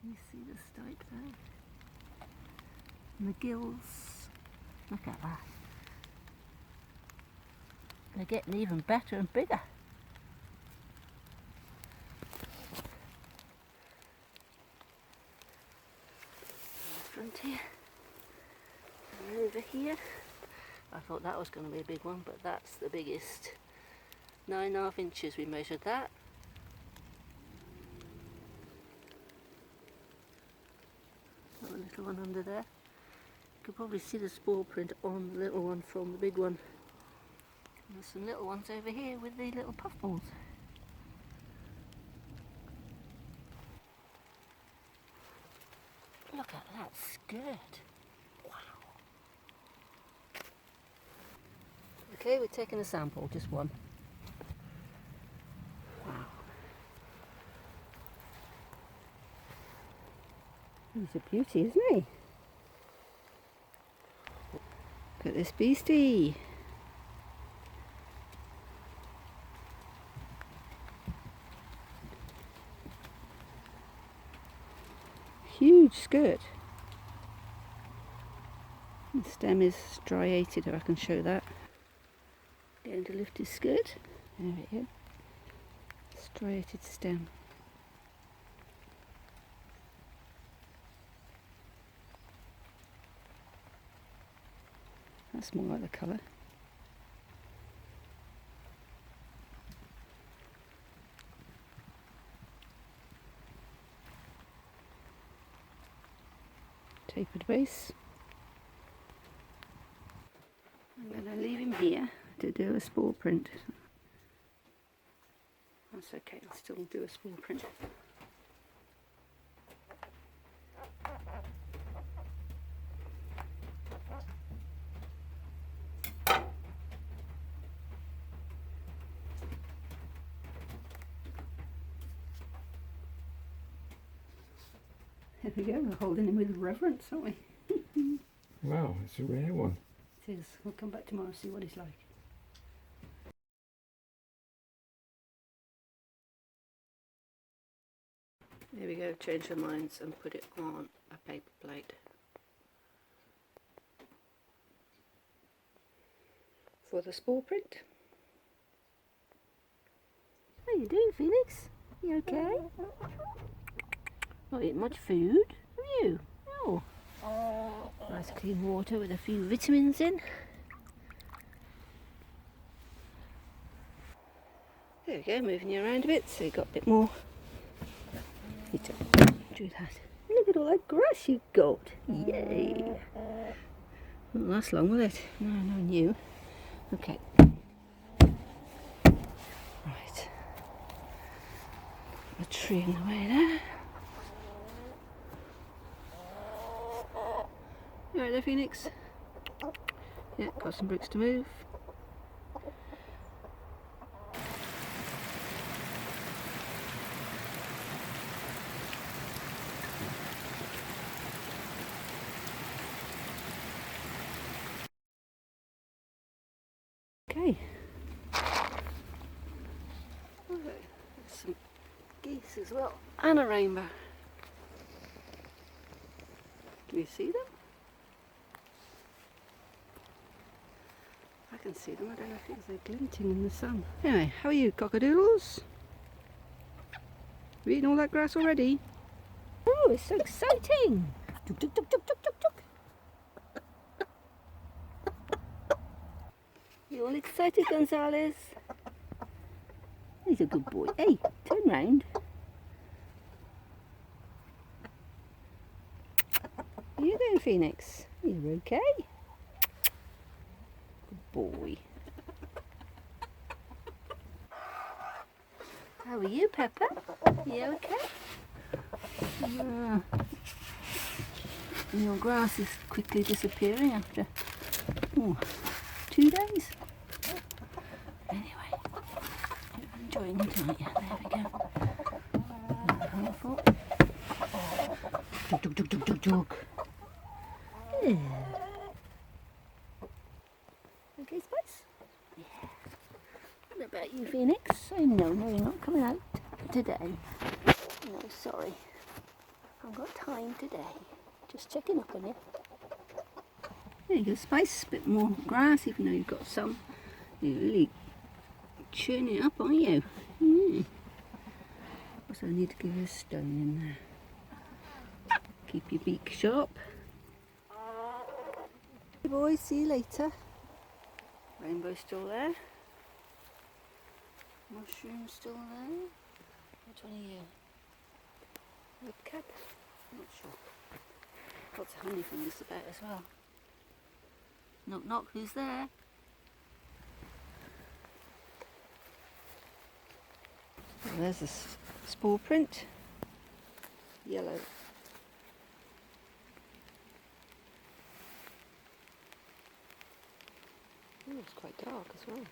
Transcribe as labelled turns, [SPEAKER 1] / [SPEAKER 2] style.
[SPEAKER 1] You see the stipe there? And the gills. Look at that. They're getting even better and bigger. Front here. And over here. I thought that was going to be a big one, but that's the biggest. 9.5 inches we measured that. Got a little one under there. You can probably see the spore print on the little one from the big one. And there's some little ones over here with the little puffballs. Look at that skirt. Wow. Okay, we're taking a sample, just one. Wow. He's a beauty, isn't he? Look at this beastie. Huge skirt. The stem is striated, if I can show that. Going to lift his skirt. There we go. Striated stem. That's more like the colour. Tapered base. I'm going to leave him here to do a spore print. That's okay, I'll still do a spore print. There we go, we're holding him with reverence, aren't we?
[SPEAKER 2] Wow, it's a rare one.
[SPEAKER 1] It is. We'll come back tomorrow and see what he's like. There we go, change our minds and put it on a paper plate. For the spore print. How you doing, Phoenix? You okay? Not eating much food, have you? No. Nice clean water with a few vitamins in. There we go, moving you around a bit so you've got a bit more. Need to do that. Look at all that grass you've got. Yay! Won't last long, will it? No, no new. Okay. Right. A tree in the way there. You right there, Phoenix? Yeah, got some bricks to move. Okay. There's some geese as well, and a rainbow. Do you see them? I can see them, I don't know if it's they're glinting in the sun. Anyway, how are you, cockadoodles? Have you eaten all that grass already? Oh, it's so exciting! Tuk, tuk, tuk, tuk, tuk, tuk, tuk. You all excited, Gonzalez? He's a good boy. Hey, turn round. How you doing, Phoenix? You're okay? Good boy. How are you, Pepper? You okay? Your grass is quickly disappearing after 2 days. Anyway, you're enjoying it, aren't you? There we go. Careful. Jog, jog, jog, jog, jog, jog. Yeah. Okay, Spice? Yeah. What about you, Phoenix? Oh, no, you're not coming out today. No, sorry. I've got time today. Just checking up on you. There you go, Spice. A bit more grass, even though you've got some. You're really churning it up, aren't you? Also, I need to give you a stone in there. Keep your beak sharp. Hey boys, see you later. Rainbow's still there. Mushroom's still there. Which one are you? Red cap? I'm not sure. Lots of honey from this about as well. Knock knock, who's there? Well, there's a spore print. Yellow. Oh, it's quite dark as well.